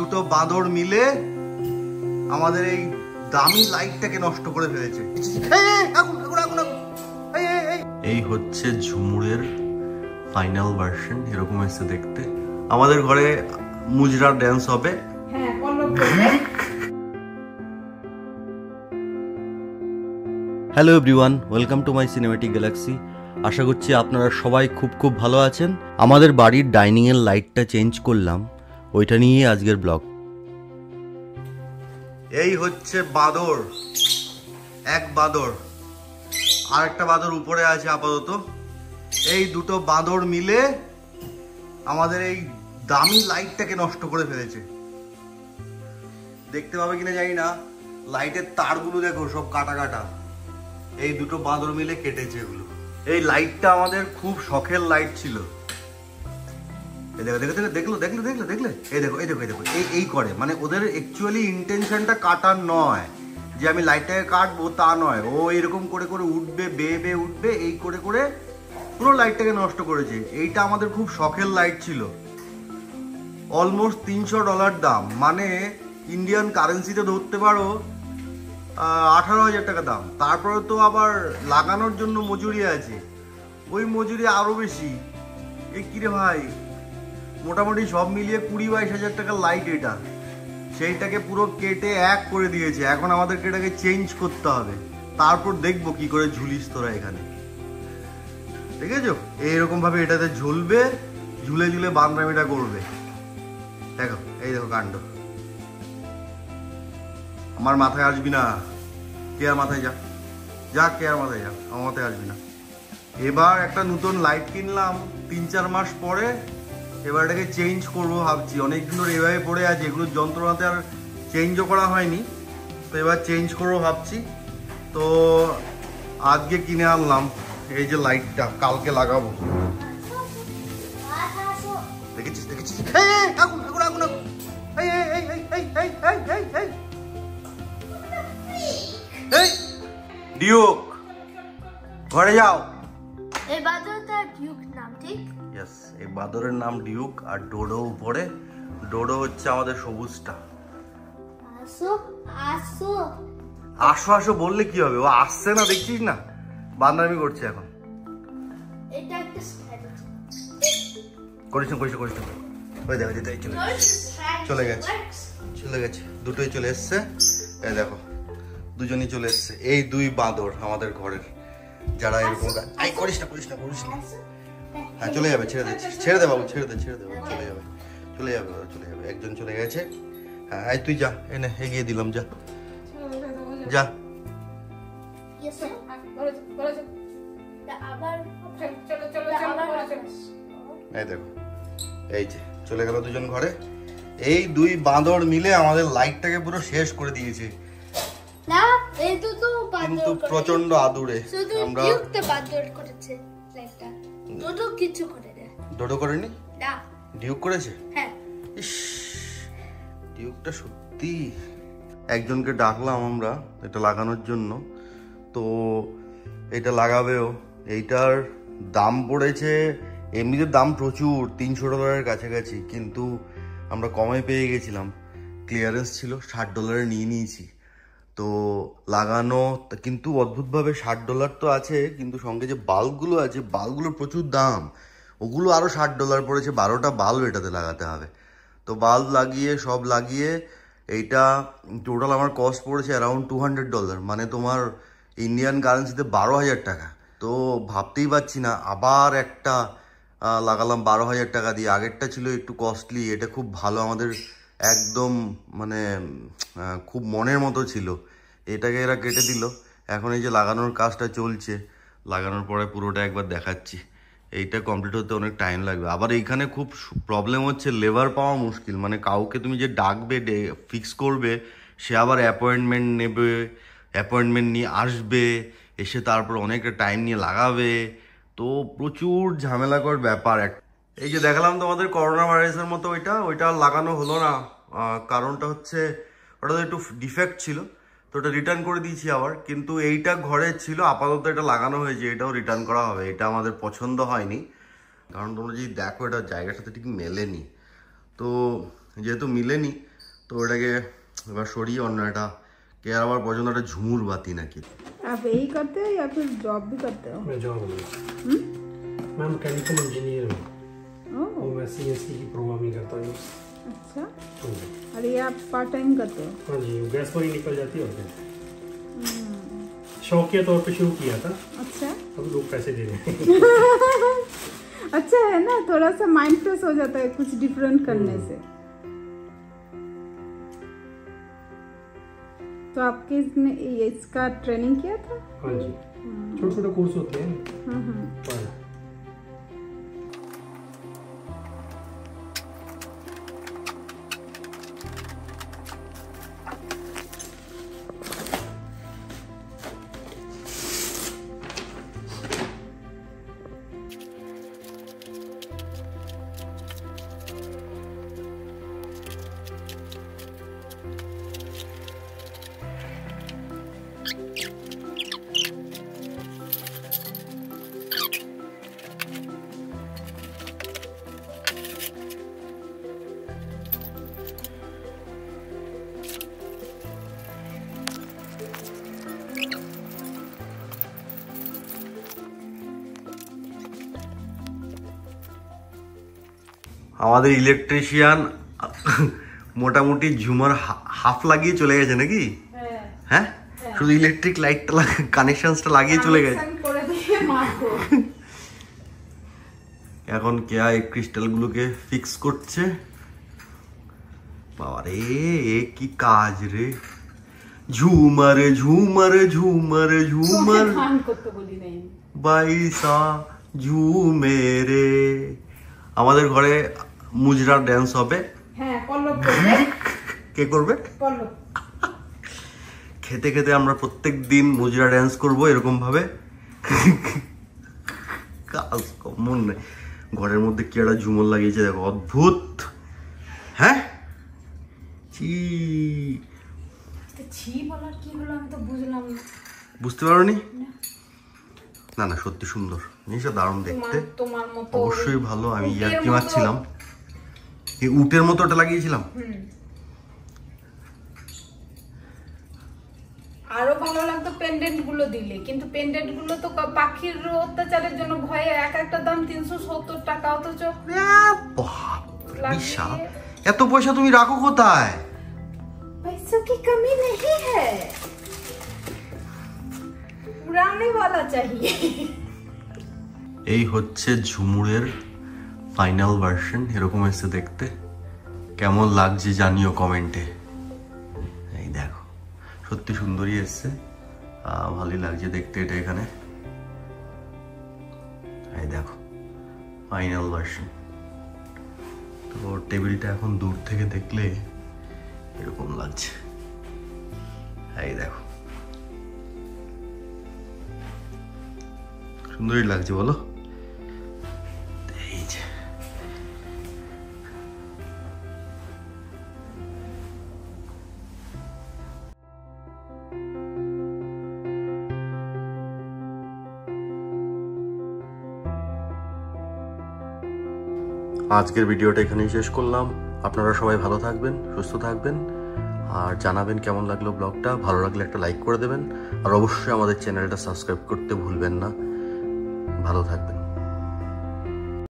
দুটো বাঁদর মিলে আমাদের এই দামি লাইটটাকে নষ্ট করে ফেলেছে। এই হচ্ছে ঝুমুরের ফাইনাল ভার্সন, এরকম এসে দেখতে। আমাদের ঘরে মুজরা ড্যান্স হবে। Hello everyone, welcome to my cinematic galaxy. আশা করছি আপনারা সবাই খুব ভালো আছেন। আমাদের বাড়ির ডাইনিংয়ের লাইটটা চেঞ্জ করলাম, ওইটা নিয়ে আজকের ব্লগ। এই হচ্ছে বাঁদর, এক বাঁদর আর একটা বাঁদর উপরে আছে আপাতত। এই দুটো বাঁদর মিলে আমাদের এই দামি লাইটটাকে নষ্ট করে ফেলেছে। দেখতে পাবে কিনা জানি না, লাইটের তারগুলো দেখো সব কাটা কাটা। এই দুটো বাঁদর মিলে কেটেছে এগুলো। এই লাইটটা আমাদের খুব শখের লাইট ছিল। এই দেখো দেখো দেখলো দেখলো দেখলো দেখলে, এই দেখো এই দেখো এই দেখো এই করে, মানে ওদের অ্যাকচুয়ালি ইন্টেনশনটা কাটার নয়, যে আমি লাইটটাকে কাটবো তা নয়। ও এরকম করে করে উঠবে, বেয়ে বেয়ে উঠবে, এই করে করে পুরো লাইটটাকে নষ্ট করেছে। এইটা আমাদের খুব শখের লাইট ছিল, অলমোস্ট $300 দাম, মানে ইন্ডিয়ান কারেন্সিতে ধরতে পারো 18,000 টাকা দাম। তারপরে তো আবার লাগানোর জন্য মজুরি আছে, ওই মজুরি আরো বেশি। এই কিরে ভাই, মোটামুটি সব মিলিয়ে 20-22 হাজার টাকার লাইট এটা। সেইটাকে পুরো কেটে এক করে দিয়েছে। এখন আমাদেরকে এটাকে চেঞ্জ করতে হবে, তারপর দেখবো কি করে ঝুলিস তোরা এখানে। দেখেছো এইরকম ভাবে এটাতে ঝুলবে, ঝুলে ঝুলে বান্দরামিটা করবে। দেখো এই দেখো কাণ্ড। আমার মাথায় আসবি না, কে আর মাথায় যা যা, কে আর মাথায় যা, আমার মাথায় আসবি না। এবার একটা নতুন লাইট কিনলাম 3-4 মাস পরে, এবার এটাকে চেঞ্জ করবো ভাবছি। অনেকদিন ধরে এভাবে পড়ে আছে, এগুলোর যন্ত্রণাতে আর চেঞ্জও করা হয়নি, তো এবার চেঞ্জ করবো ভাবছি। তো আজকে কিনে আনলাম এই যে লাইটটা, কালকে লাগাবো। দেখেছিস দেখেছিস, আগুন আগুন আগুন আগুন, ডিউক ঘরে যাও। এই বাদরটা ডিউক নাম, ঠিক? ইয়েস, এই বাদরের নাম ডিউক, আর ডোডো উপরে। ডোডো হচ্ছে আমাদের সবুজটা। আসো আসো আসো আসো বললে কি হবে, ও আসছে না, দেখছিস না বান্দরামি করছে এখন। এটা একটা স্ট্র্যাটেজি। করিস না করিস না করিস না, ওই দেখো যেটাই চলে গেছে চলে গেছে, দুটোই চলে এসছে। এই দেখো দুজনই চলে এসছে, এই দুই বাঁদর আমাদের ঘরের, যারা এরকম করিস না করিস না করিস না। হ্যাঁ চলে যাবে, ছেড়ে দে ছেড়ে দে বাবু, ছেড়ে দে ছেড়ে দে, চলে যাবে চলে যাবে চলে যাবে। একজন চলে গেছে। হ্যাঁ তুই যা, এনে এগিয়ে দিলাম, যা যা। এই দেখো এই যে চলে গেল দুজন ঘরে। এই দুই বাঁদর মিলে আমাদের লাইটটাকে পুরো শেষ করে দিয়েছে। না এই তো কিন্তু প্রচন্ড আদুরে আমরা ডিউকতে বাদর করেছে লাইটটা, ডোডো কিছু করে না। ডোডো করেনি না, ডিউক করেছে। হ্যাঁ ইস, ডিউকটা সত্যি। একজনকে ডাকলাম আমরা এটা লাগানোর জন্য, তো এটা লাগাবেও। এইটার দাম পড়েছে, এমনিতে দাম প্রচুর, $300 কাছাকাছি, কিন্তু আমরা কমে পেয়ে গেছিলাম, ক্লিয়ারেন্স ছিল, $60 নিয়ে নিয়েছি। তো লাগানো কিন্তু অদ্ভুতভাবে $60 তো আছে, কিন্তু সঙ্গে যে বাল্বগুলো আছে, বাল্বগুলোর প্রচুর দাম, ওগুলো আরও $60 পড়েছে। 12টা বাল্ব এটাতে লাগাতে হবে। তো বাল্ব লাগিয়ে সব লাগিয়ে এইটা টোটাল আমার কস্ট পড়েছে অ্যারাউন্ড $200, মানে তোমার ইন্ডিয়ান কারেন্সিতে 12,000 টাকা। তো ভাবতেই পারছি না, আবার একটা লাগালাম 12,000 টাকা দিয়ে। আগেরটা ছিল একটু কস্টলি, এটা খুব ভালো, আমাদের একদম মানে খুব মনের মতো ছিল। এটাকে এরা কেটে দিল। এখন এই যে লাগানোর কাজটা চলছে, লাগানোর পরে পুরোটা একবার দেখাচ্ছি। এইটা কমপ্লিট হতে অনেক টাইম লাগবে। আবার এইখানে খুব প্রবলেম হচ্ছে, লেবার পাওয়া মুশকিল, মানে কাউকে তুমি যে ডাকবে ফিক্স করবে, সে আবার অ্যাপয়েন্টমেন্ট নেবে, অ্যাপয়েন্টমেন্ট নিয়ে আসবে, এসে তারপর অনেকটা টাইম নিয়ে লাগাবে। তো প্রচুর ঝামেলাকর ব্যাপার। এই যে দেখালাম তোমাদের করোনা ভাইরাসের মতো, ওইটা লাগানো হলো না। কারণটা হচ্ছে ওটা তো একটু ডিফেক্ট ছিল, তো ওটা রিটার্ন করে দিয়েছি আবার। কিন্তু এইটা ঘরে ছিল, আপাতত এটা লাগানো হয়েছে, এটাও রিটার্ন করা হবে। এটা আমাদের পছন্দ হয়নি, কারণ তোমরা যদি দেখো এটা জায়গার সাথে ঠিক মেলেনি। তো যেহেতু মিলেনি, तो এটাকে এবার সরিয়ে অন্য একটা কে আবার পছন্দ একটা ঝুমুর বাতি নাকি। आप यही करते हो या फिर जॉब भी करते हो? मैं जॉब मैं मैकेनिकल इंजीनियर हूँ। और मैं सीएससी की प्रोग्रामिंग करता हूँ। अच्छा, अरे ये आप पार्ट टाइम करते हो? हाँ जी, गैस वही निकल जाती है और क्या। शौकिया तौर पे शुरू किया था। अच्छा, अब लोग पैसे दे रहे हैं। अच्छा है ना, थोड़ा सा माइंड फ्रेश हो जाता है कुछ डिफरेंट करने से। तो आपके इसका ट्रेनिंग किया था? हाँ जी, छोटे छोटे कोर्स होते हैं। আমাদের ইলেকট্রিশিয়ান মোটামুটি ঝুমার হাফ লাগিয়ে চলে গেছে নাকি? হ্যাঁ, শুধু ইলেকট্রিক লাইটটা কানেকশনসটা লাগিয়ে চলে গেছে। এখন কেয়া এই ক্রিস্টালগুলোকে ফিক্স করছে। বাবা রে, এ কি কাজ রে! ঝুমার ঝুমার ঝুমার ঝুমার বাইসা ঝুমে রে। আমাদের ঘরে মুজরা ড্যান্স হবে। হ্যাঁ, পল্লব করবে। কে করবে? পল্লব। খেতে খেতে আমরা প্রত্যেক দিন মুজরা ড্যান্স করব এরকম ভাবে। কাজ কমন নেই। ঘরের মধ্যে কি একটা ঝুমর লাগিয়েছে দেখো, অদ্ভুত। হ্যাঁ, ছি ছি বলার কি হলো আমি তো বুঝলাম না। বুঝতে পারোনি? না না, সত্যি সুন্দর জিনিসটা, দারুণ দেখতে। তোমার মতো অবশ্যই ভালো। আমি ইয়ার্কি মারছিলাম। এই উটের মতো ওটা লাগিয়েছিলাম। আরো ভালো লাগতো পেন্ডেন্ট গুলো দিলে, কিন্তু পেন্ডেন্ট গুলো তো পাখির অত্যাচারের জন্য ভয়ে এক একটা দাম 370 টাকা। অথচ বিশাল, এত পয়সা তুমি রাখো কোথায়? पैसों की कमी नहीं है, उड़ाने वाला चाहिए। এই হচ্ছে ঝুমুরের ফাইনাল ভার্সন। এরকম এসে দেখতে কেমন লাগছে জানিও কমেন্টে। এই দেখো, সত্যি সুন্দরই এসছে, ভালোই লাগছে দেখতে এটা। এখানে এই দেখো ফাইনাল ভার্সন। তো টেবিলটা এখন দূর থেকে দেখলে এরকম লাগছে। এই দেখো, সুন্দরই লাগছে বলো? এই যে আজকের ভিডিওটা এখানেই শেষ করলাম। আপনারা সবাই ভালো থাকবেন, সুস্থ থাকবেন, আর জানাবেন কেমন লাগলো ব্লগটা। ভালো লাগলে একটা লাইক করে দেবেন, আর অবশ্যই আমাদের চ্যানেলটা সাবস্ক্রাইব করতে ভুলবেন না। ভালো থাকবেন।